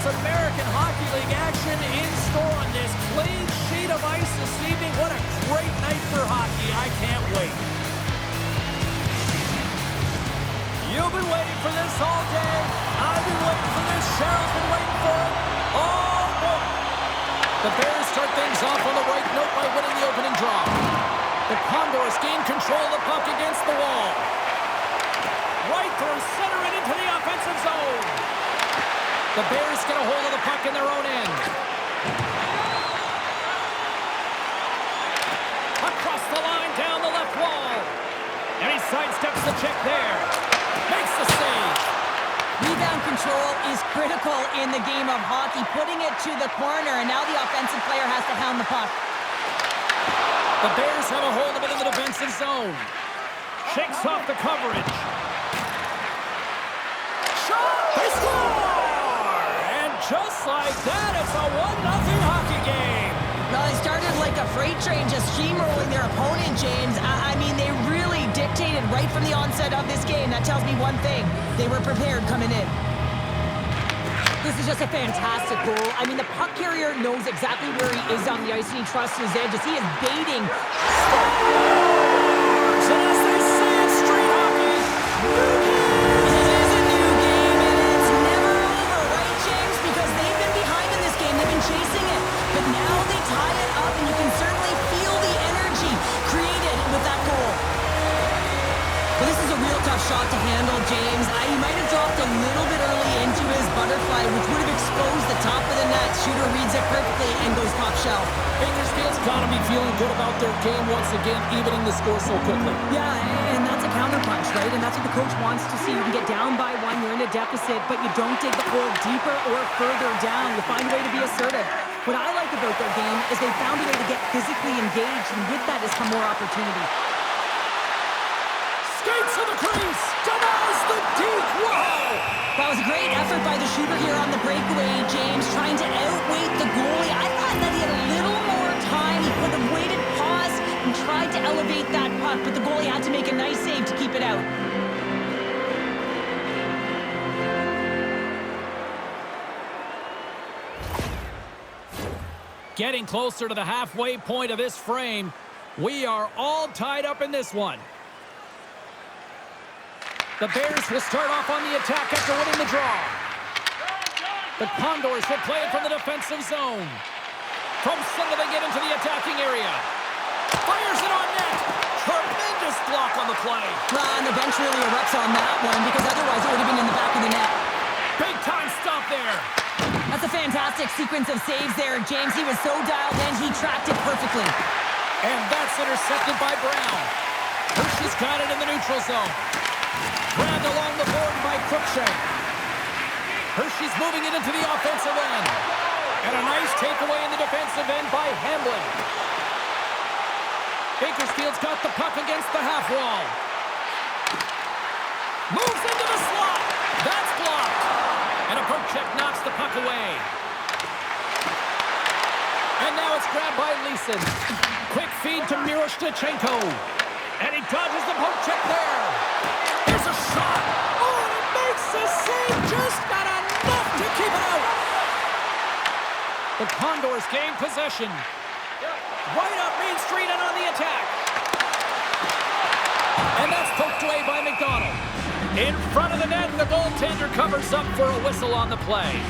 American Hockey League action in store on this clean sheet of ice this evening. What a great night for hockey. I can't wait. You've been waiting for this all day. I've been waiting for this. Cheryl's been waiting for it. Oh, boy. The Bears start things off on the right note by winning the opening draw. The Condors gain control of the puck against the wall. Right through center and into the offensive zone. The Bears get a hold of the puck in their own end. Across the line, down the left wall. And he sidesteps the check there. Makes the save. Rebound control is critical in the game of hockey. Putting it to the corner, and now the offensive player has to hound the puck. The Bears have a hold of it in the defensive zone. Shakes off the coverage. Shot! They score! And just like that, it's a 1-0 hockey game. Well, they started like a freight train, just steamrolling their opponent, James. I mean, they really dictated right from the onset of this game. That tells me one thing. They were prepared coming in. This is just a fantastic goal. I mean, the puck carrier knows exactly where he is on the ice, and he trusts his edges. He is baiting. So as they say in street hockey, it is a new game, and it's never over, right, James? Because they've been behind in this game. They've been chasing it. But now they tie it up, and you can certainly feel the energy created with that goal. Well, this is a real tough shot to handle, James. He might have dropped a little bit early into his butterfly, which would have exposed the top of the net. Shooter reads it perfectly and goes top shelf. Bakersfield's got to be feeling good about their game once again, evening the score so quickly. Yeah, and that's a counterpunch, right? And that's what the coach wants to see. You can get down by one, you're in a deficit, but you don't dig the hole deeper or further down. You find a way to be assertive. What I like about their game is they found a way to get physically engaged, and with that has come more opportunity. Skates to the crease, denies the deep. Whoa! That was a great effort by the shooter here on the breakaway, James, trying to outweight the goalie. I thought that he had a little more time. He could have waited, paused, and tried to elevate that puck, but the goalie had to make a nice save to keep it out. Getting closer to the halfway point of this frame. We are all tied up in this one. The Bears will start off on the attack after winning the draw. The Condors will play it from the defensive zone. From center they get into the attacking area. Fires it on net. Tremendous block on the play. Well, and the bench really erupts on that one, because otherwise it would have been in the back of the net. Big time stop there. That's a fantastic sequence of saves there, James. He was so dialed in, he tracked it perfectly. And that's intercepted by Brown. Hersheys got it in the neutral zone. Grabbed along the board by Cruikshank. Hersheys moving it into the offensive end. And a nice takeaway in the defensive end by Hamblin. Bakersfield's got the puck against the half wall. Moves into the slot. That's blocked. And a poke check knocks the puck away. And now it's grabbed by Leeson. Quick feed to Miroshnichenko. And he dodges the poke check there. There's a shot. Oh, and it makes the save. Just not enough to keep it out. The Condors gain possession. Right up Main Street and on the attack. And that's poked away by McDonald. In front of the net, and the goaltender covers up for a whistle on the play.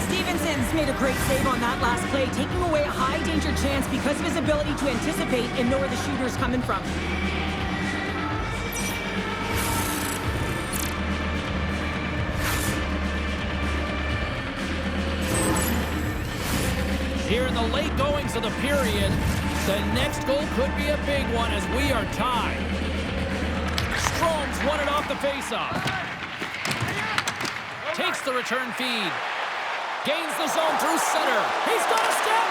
Stevenson's made a great save on that last play, taking away a high-danger chance because of his ability to anticipate and know where the shooter's coming from. Here in the late goings of the period, the next goal could be a big one as we are tied. Strome's won it off the faceoff. Takes the return feed. Gains the zone through center. He's got a step.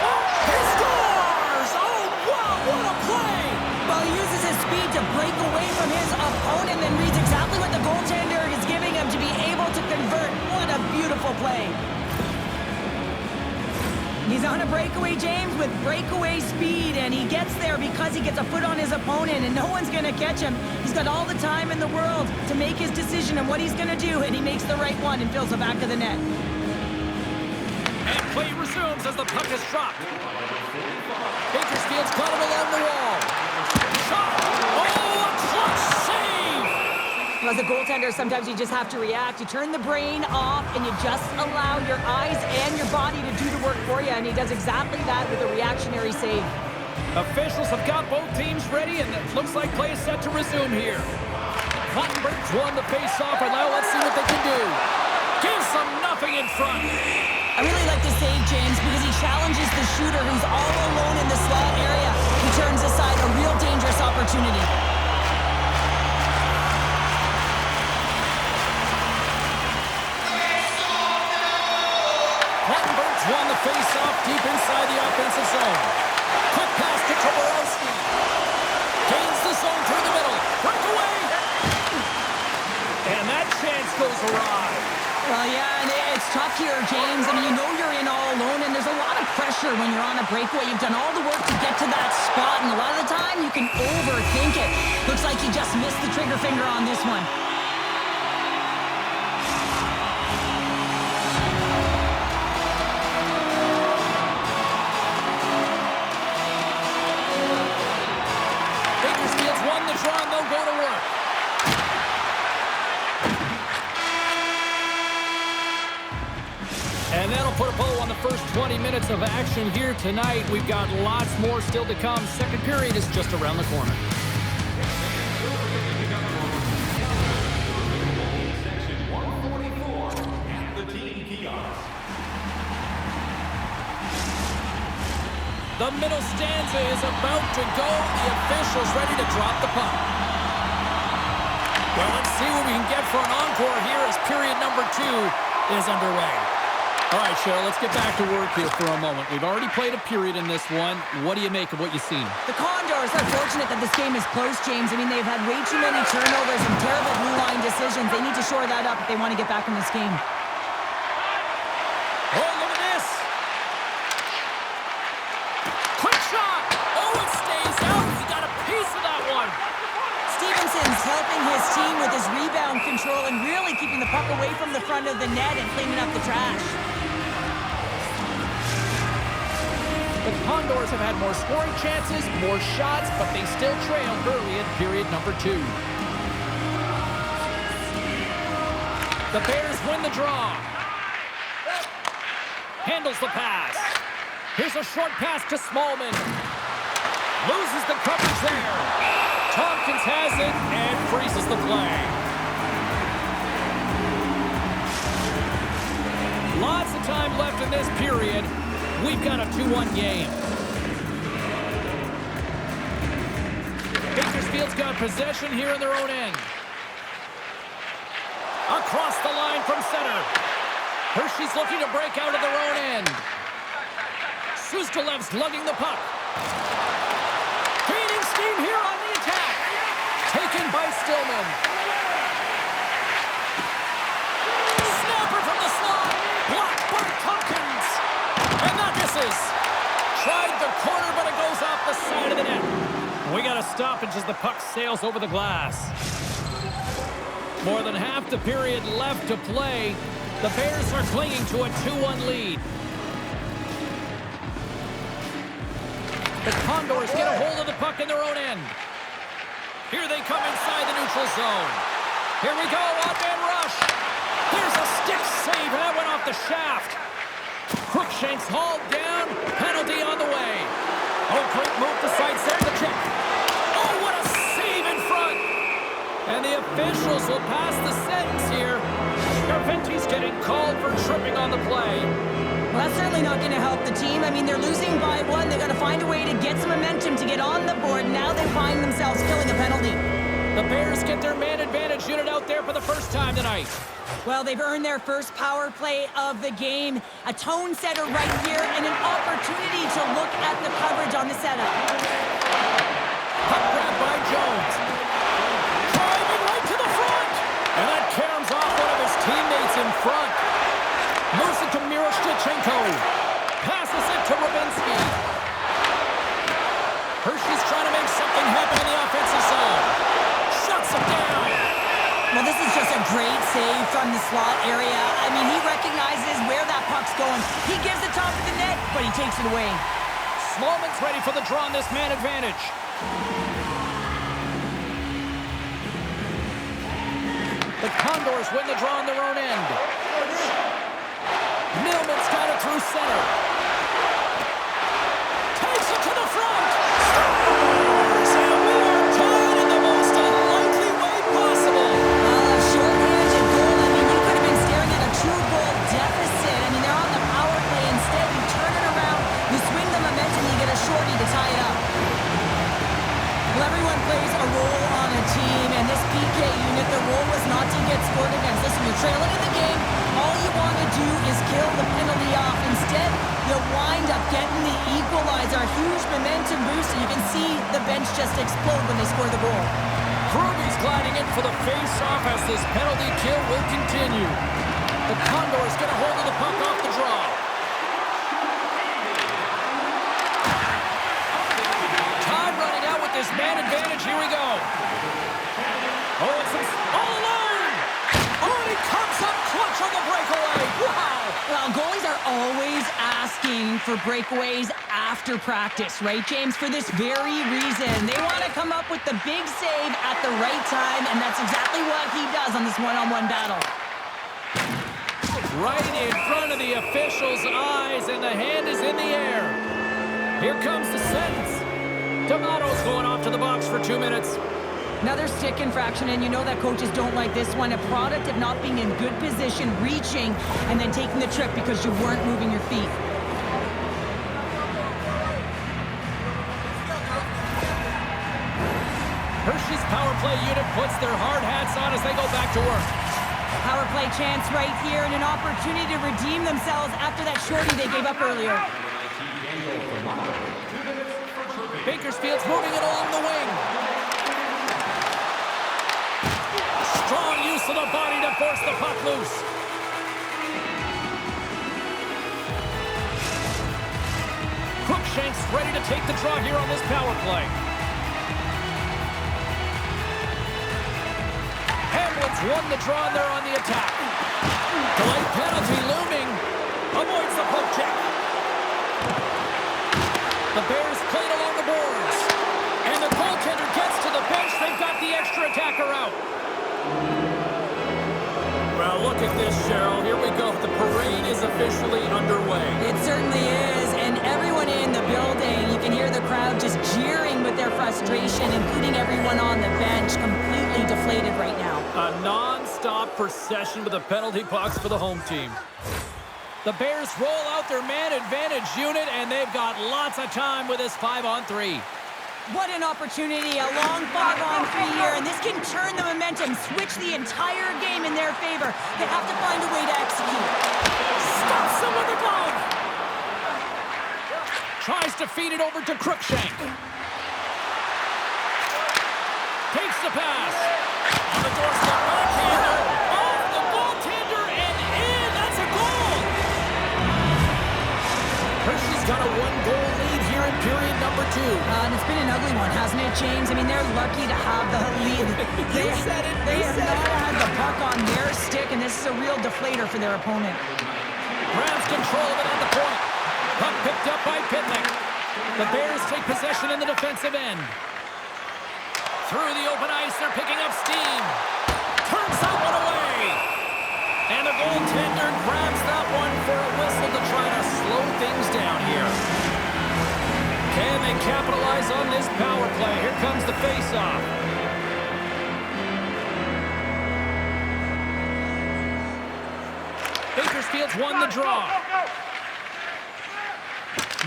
Oh, he scores! Oh, wow, what a play! Well, he uses his speed to break away from his opponent and reads exactly what the goaltender is giving him to be able to convert. What a beautiful play. He's on a breakaway, James, with breakaway speed, and he gets there because he gets a foot on his opponent, and no one's going to catch him. He's got all the time in the world to make his decision on what he's going to do, and he makes the right one and fills the back of the net. Play resumes as the puck is dropped. Bakersfield's got it along the wall. Shot! Oh, a clutch save! As a goaltender, sometimes you just have to react. You turn the brain off, and you just allow your eyes and your body to do the work for you, and he does exactly that with a reactionary save. Officials have got both teams ready, and it looks like play is set to resume here. Cottenberg's won the face-off, and now let's see what they can do. Gives them nothing in front. I really like this save, James, because he challenges the shooter who's all alone in the slot area. He turns aside a real dangerous opportunity. Cottenberg's won the face-off deep inside the offensive zone. Quick pass to Toporowski. Gains the zone through the middle. Breakaway! And that chance goes awry. Well, yeah, and it's tough here, James. I mean, you know you're in all alone, and there's a lot of pressure when you're on a breakaway. You've done all the work to get to that spot, and a lot of the time you can overthink it. Looks like you just missed the trigger finger on this one. Bakersfield's won the draw, and they'll go to work. And that'll put a bow on the first 20 minutes of action here tonight. We've got lots more still to come. Second period is just around the corner. Section 144 at the team kiosk. The middle stanza is about to go. The officials ready to drop the puck. Well, let's see what we can get for an encore here as period number 2 is underway. All right, Cheryl, let's get back to work here for a moment. We've already played a period in this one. What do you make of what you've seen? The Condors are fortunate that this game is close, James. I mean, they've had way too many turnovers and terrible blue line decisions. They need to shore that up if they want to get back in this game. Oh, look at this. Quick shot. Oh, it stays out. He got a piece of that one. Stevenson's helping his team with his rebound control and really keeping the puck away from the front of the net and cleaning up the trash. The Condors have had more scoring chances, more shots, but they still trail early in period number 2. The Bears win the draw. Handles the pass. Here's a short pass to Smallman. Loses the coverage there. Tompkins has it and freezes the play. Lots of time left in this period. We've got a 2-1 game. Bakersfield's got possession here in their own end. Across the line from center. Hersheys looking to break out of their own end. Sustalev's lugging the puck. Gaining steam here on the attack. Taken by Stillman. Snapper from the slot. Blocked by Tompkins. And that misses. Tried the corner, but it goes off the side of the net. We got a stoppage as the puck sails over the glass. More than half the period left to play. The Bears are clinging to a 2-1 lead. The Condors get a hold of the puck in their own end. Here they come inside the neutral zone. Here we go, one-man rush. There's a stick save, and that went off the shaft. Crookshank's hauled down, penalty on the way. Oh, great move to sidestep the check. Oh, what a save in front. And the officials will pass the sentence here. Carventi's getting called for tripping on the play. Well, that's certainly not going to help the team. I mean, they're losing by 1. They've got to find a way to get some momentum to get on the board. Now they find themselves killing a penalty. The Bears get their man advantage unit out there for the first time tonight. Well, they've earned their first power play of the game. A tone setter right here and an opportunity to look at the coverage on the setup. Puck grab by Jones. Driving right to the front. And that caroms off one of his teammates in front. Moves it to Miroshnichenko. Passes it to Ravinsky. Hersheys trying to make something happen in the offensive zone. Shuts him down. Well, Now, this is just a great save from the slot area. I mean, he recognizes where that puck's going. He gives the top of the net, but he takes it away. Sloman's ready for the draw on this man advantage. The Condors win the draw on their own end. Millman's got it through center. Takes it to the front. Scores! And we are tied in the most unlikely way possible. Short-handed goal. I mean, you could have been staring at a 2-goal deficit. I mean, they're on the power play. Instead, you turn it around, you swing the momentum, you get a shorty to tie it up. Well, everyone plays a role on a team, and this PK unit, the role was not to get scored against. Listen, you're trailing in the game. All you want to do is kill the penalty off. Instead, you wind up getting the equalizer. A huge momentum boost, and you can see the bench just explode when they score the goal. Ruby's gliding in for the face-off as this penalty kill will continue. The Condors get a hold of the puck off the draw. Time running out with this man advantage. Here we go. Oh, it's all alone. Oh, and he comes up clutch on the breakaway. Wow. Well, goalies are always asking for breakaways after practice, right, James? For this very reason. They want to come up with the big save at the right time, and that's exactly what he does on this one-on-one battle. Right in front of the official's eyes, and the hand is in the air. Here comes the sentence. Tomato's going off to the box for 2 minutes. Another stick infraction, and you know that coaches don't like this one. A product of not being in good position, reaching, and then taking the trip because you weren't moving your feet. Hersheys power play unit puts their hard hats on as they go back to work. Power play chance right here, and an opportunity to redeem themselves after that shorty they gave up earlier. Bakersfield's moving it along the wing. Strong use of the body to force the puck loose. Crookshank's ready to take the draw here on this power play. Hamlin's won the draw and they're on the attack. Delayed penalty looming. Avoids the poke check. The Bears played along the boards. And the goaltender gets to the bench. They've got the extra attacker out. Well, look at this, Cheryl. Here we go. The parade is officially underway. It certainly is, and everyone in the building, you can hear the crowd just jeering with their frustration, including everyone on the bench, completely deflated right now. A non-stop procession with the penalty box for the home team. The Bears roll out their man advantage unit, and they've got lots of time with this 5-on-3. What an opportunity, a long 5-on-3 here, and this can turn the momentum, switch the entire game in their favor. They have to find a way to execute. Stops them with a glove. Tries to feed it over to Crookshank. Takes the pass. On the doorstep, backhander. Off the goaltender and in. That's a goal. Hershey's got a 1-goal lead here in period number 2. And it's been an ugly one, hasn't it, James? I mean, they're lucky to have the lead. You said it. They have not had the puck on their stick, and this is a real deflator for their opponent. Grabs control of it at the point. Puck picked up by Pitlick. The Bears take possession in the defensive end. Through the open ice, they're picking up steam. Turns that one away. And the goaltender grabs that one for a whistle to try to slow things down here. Can they capitalize on this power play? Here comes the face-off. Bakersfield's won the draw.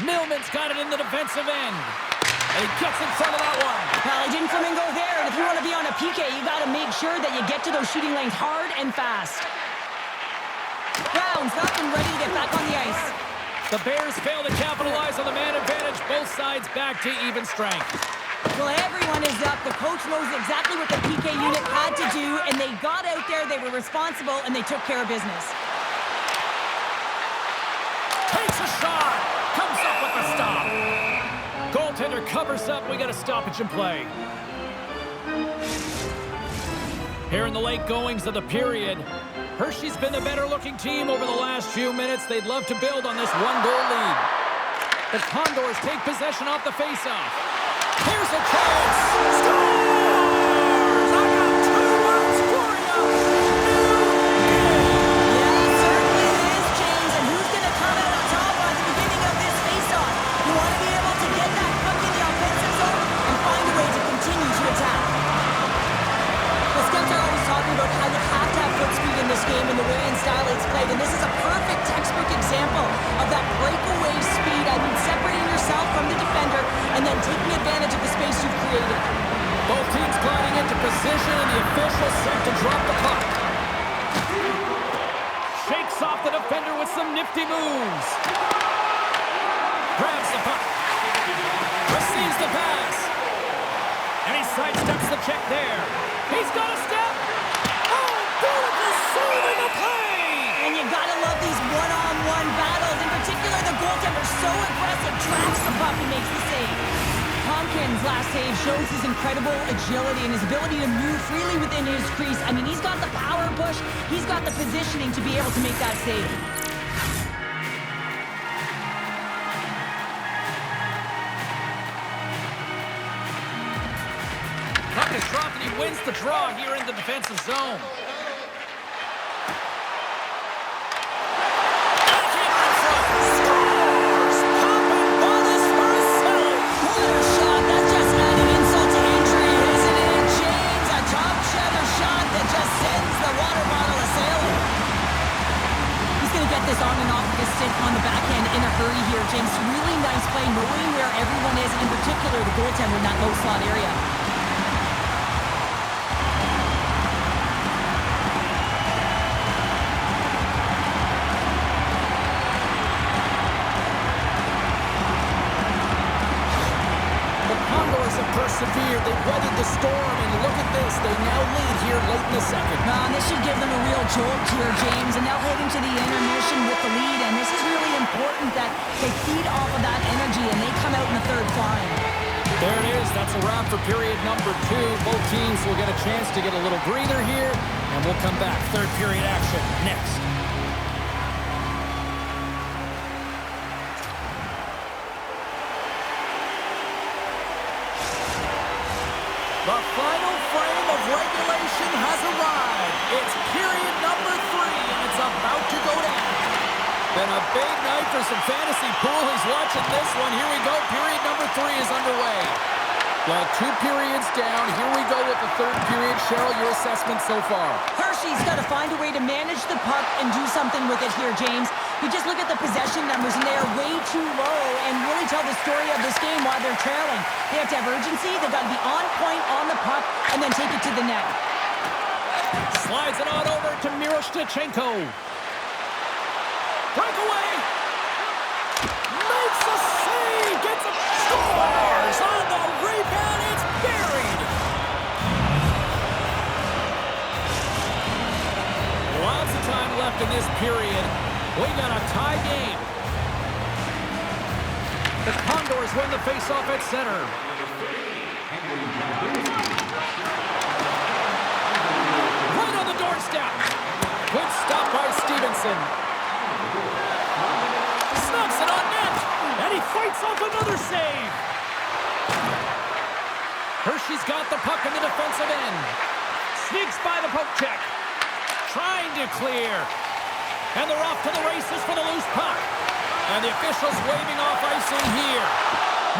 Millman's got it in the defensive end. And he gets in front of that one. Well, he didn't flamingo there, and if you want to be on a PK, you got to make sure that you get to those shooting lanes hard and fast. Brown's up and ready to get back on the ice. The Bears fail to capitalize on the man advantage. Both sides back to even strength. Well, everyone is up. The coach knows exactly what the PK unit had to do, and they got out there, they were responsible, and they took care of business. Takes a shot. Comes up with the stop. Goaltender covers up. We got a stoppage in play. Here in the late goings of the period, Hersheys been the better-looking team over the last few minutes. They'd love to build on this one-goal lead. The Condors take possession off the faceoff. Here's a chance. Scores! I got 2 words for you. Yeah, certainly it is, James. And who's going to come out on top by the beginning of this face-off? You want to be able to get that puck in the offensive zone and find a way to continue to attack. The Scouts are always talking about how you have to have foot speed in this game and the way and style it's played. And this is a perfect textbook example of that breakaway speed. I mean, separating yourself from the defender and then taking advantage of the space you've created. Both teams gliding into position, and the official set to drop the puck. Shakes off the defender with some nifty moves. Grabs the puck. Receives the pass. And he sidesteps the check there. He's got a step. Oh, beautiful save in the play. And you gotta love these one-on-one battles. In particular, the goaltender so aggressive, tracks the puck and makes the save. Tompkins' last save shows his incredible agility and his ability to move freely within his crease. I mean, he's got the power push, he's got the positioning to be able to make that save. Puck is dropped, and he wins the draw here in the defensive zone. This on and off of his stick on the backhand in a hurry here, James. Really nice play, knowing where everyone is, in particular the goaltender in that low slot area. The Condors have persevered. They've weathered the storm, and look at this. They now lead here late in the second. This should give them a real jolt here, James, and they'll head into the intermission with the lead, and this is really important that they feed off of that energy and they come out in the third flying. There it is. That's a wrap for period number 2. Both teams will get a chance to get a little breather here, and we'll come back. Third period action next. The final frame of regulation has arrived. It's period number 3, and it's about to go down. Been a big night for some fantasy pool. Who's watching this one? Here we go. Period number 3 is underway. Well, 2 periods down. Here we go with the third period. Cheryl, your assessment so far? Hersheys got to find a way to manage the puck and do something with it here, James. You just look at the possession numbers, and they are way too low and really tell the story of this game while they're trailing. They have to have urgency. They've got to be on point on the puck and then take it to the net. Slides it on over to Miroshnichenko. Breakaway. Makes a save. Gets a scores on the rebound. It's buried. Lots of time left in this period. We got a tie game. The Condors win the faceoff at center. Right on the doorstep. Good stop by Stevenson. Snaps it on net. And he fights off another save. Hersheys got the puck in the defensive end. Sneaks by the poke check. Trying to clear. And they're off to the races for the loose puck. And the officials waving off icing here.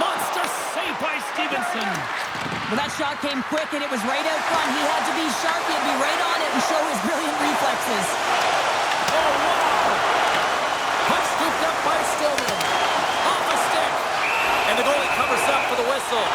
Monster save by Stevenson. Well, that shot came quick, and it was right out front. He had to be sharp. He had to be right on it and show his brilliant reflexes. Oh, wow. Puck scooped up by Stillman. Off the stick. And the goalie covers up for the whistle.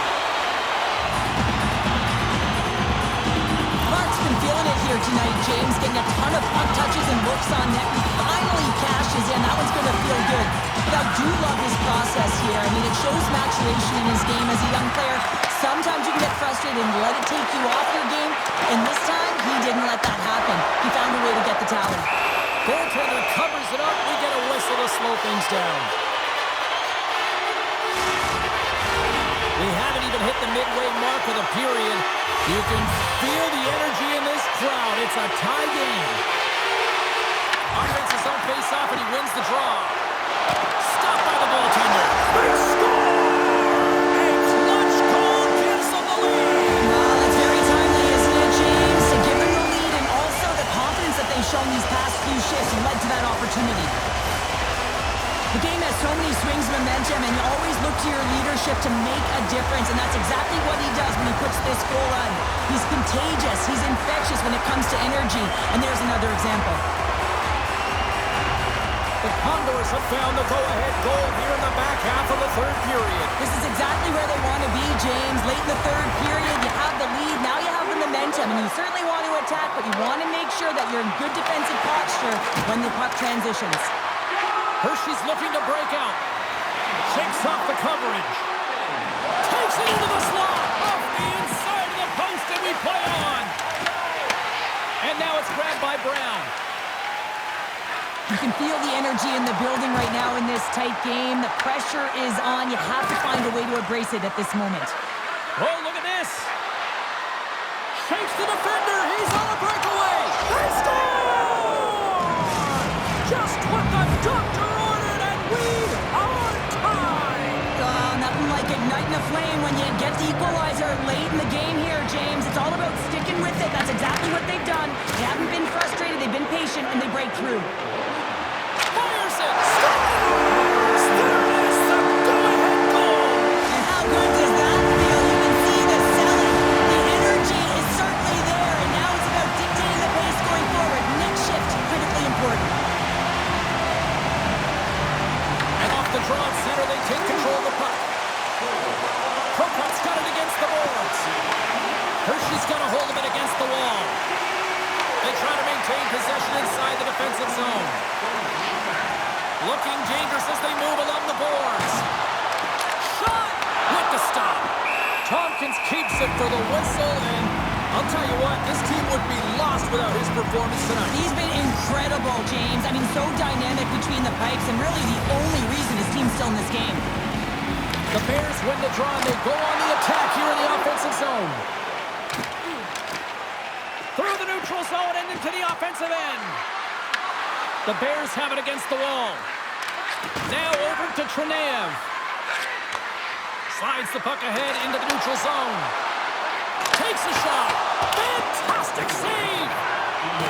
Clark's been feeling it here tonight, James, getting a ton of puck touches and looks on net. He finally cashes in. That one's going to feel good. But I do love his process here. I mean, it shows maturation in his game as a young player. Sometimes you can get frustrated and let it take you off your game. And this time, he didn't let that happen. He found a way to get the tally. Goaltender covers it up. We get a whistle to slow things down. We haven't even hit the midway mark of the period. You can feel the energy in this crowd. It's a tie game. Offense his own face-off, and he wins the draw. Stopped by the goaltender. They score! A clutch goal gives them the lead. Well, it's very timely, isn't it, James? To give them the lead and also the confidence that they've shown these past few shifts led to that opportunity. The game has so many swings of momentum, and you always look to your leadership to make a difference, and that's exactly what he does when he puts this goal on. He's contagious. He's infectious when it comes to energy, and there's another example. The Condors have found the go-ahead goal here in the back half of the third period. This is exactly where they want to be, James. Late in the third period, you have the lead. Now you have the momentum, and you certainly want to attack, but you want to make sure that you're in good defensive posture when the puck transitions. Hersheys looking to break out. Shakes off the coverage. Takes it into the slot. Off the inside of the post, and we play on. And now it's grabbed by Brown. You can feel the energy in the building right now in this tight game. The pressure is on. You have to find a way to embrace it at this moment. Oh, look at this. Shakes the defender. He's on a breakaway. They score! Just what the doctor ordered, and we are tied. Nothing like igniting a flame when you get the equalizer late in the game here, James. It's all about sticking with it. That's exactly what they've done. They haven't been frustrated. They've been patient, and they break through. Fires it. Scores! There is the go-ahead goal. And how good does that feel? You can see the selling. The energy is certainly there, and now it's about dictating the pace going forward. Next shift, critically important. And off the draw at center, they take control of the puck. Prokop's got it against the boards. Hersheys got a hold of it against the wall. They try to maintain possession inside the defensive zone. Looking dangerous as they move along the boards. Shot! With the stop. Tompkins keeps it for the whistle, and I'll tell you what, this team would be lost without his performance tonight. He's been incredible, James. I mean, so dynamic between the pipes, and really the only reason his team's still in this game. The Bears win the draw, and they go on the attack here in the offensive zone. Through the neutral zone and into the offensive end. The Bears have it against the wall. Now over to Tranev. Slides the puck ahead into the neutral zone. Takes a shot. Fantastic save.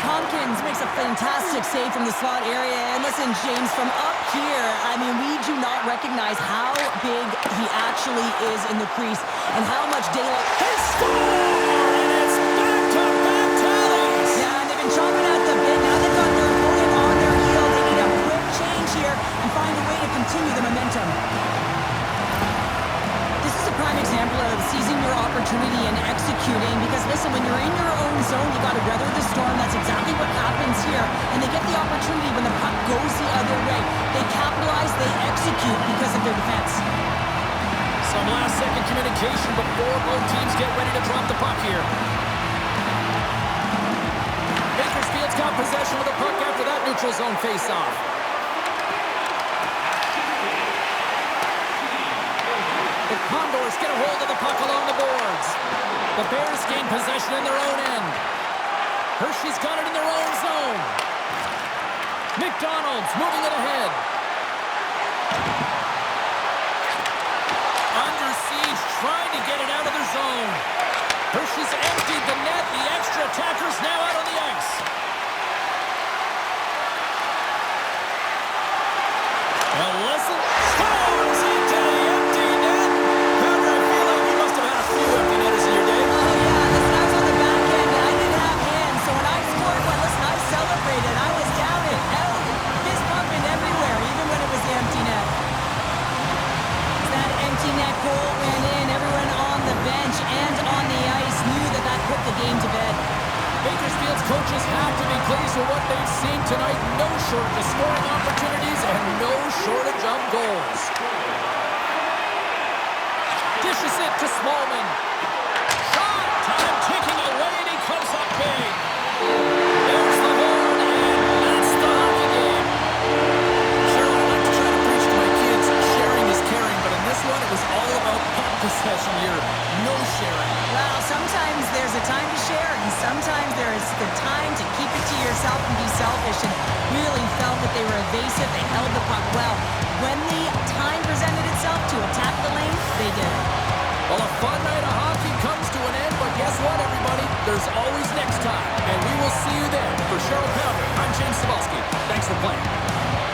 Tompkins makes a fantastic save from the slot area. And listen, James, from up here, I mean, we do not recognize how big he actually is in the crease and how much daylight. They score! And it's back-to-back tallies. Yeah, and they've been chomping at the bit. Now they've got their opponent on their heel. They need a quick change here and find a way to continue the momentum. This is a prime example of seizing your opportunity and executing, because listen, when you're in your own zone, you got to weather the storm. That's exactly what happens here. And they get the opportunity when the puck goes the other way. They capitalize, they execute because of their defense. Some last-second communication before both teams get ready to drop the puck here. Bakersfield's got possession of the puck after that neutral zone face-off. The Condors get a hold of the puck along the boards. The Bears gain possession in their own end. Hersheys got it in their own zone. McDonald's moving it ahead. Under siege, trying to get it out of their zone. Hersheys emptied the net. The extra attackers now out on the ice. Well, listen. Scores into the empty net. Powder, I feel like you must have had a few empty netters in your day. Oh, yeah, listen, I was on the back end, and I didn't have hands, so when I scored, well, listen, I celebrated. I was down and out, fist pumping everywhere, even when it was the empty net. That empty net goal went in. Everyone on the bench and on the ice knew that that put the game to bed. Bakersfield's coaches have to be pleased with what they've seen tonight. No shortage of scoring opportunities and no shortage of goals. Dishes it to Smallman. Shot! Time ticking away, and he comes up big. There's the horn, and that's the hockey game. Cheryl, I like to try to preach to my kids, sharing is caring, but in this one, it was all about puck possession here. They were evasive. They held the puck well. When the time presented itself to attack the lane, they did it. Well, a fun night of hockey comes to an end, but guess what, everybody? There's always next time, and we will see you there. For Cheryl Pounder, I'm James Cebulski. Thanks for playing.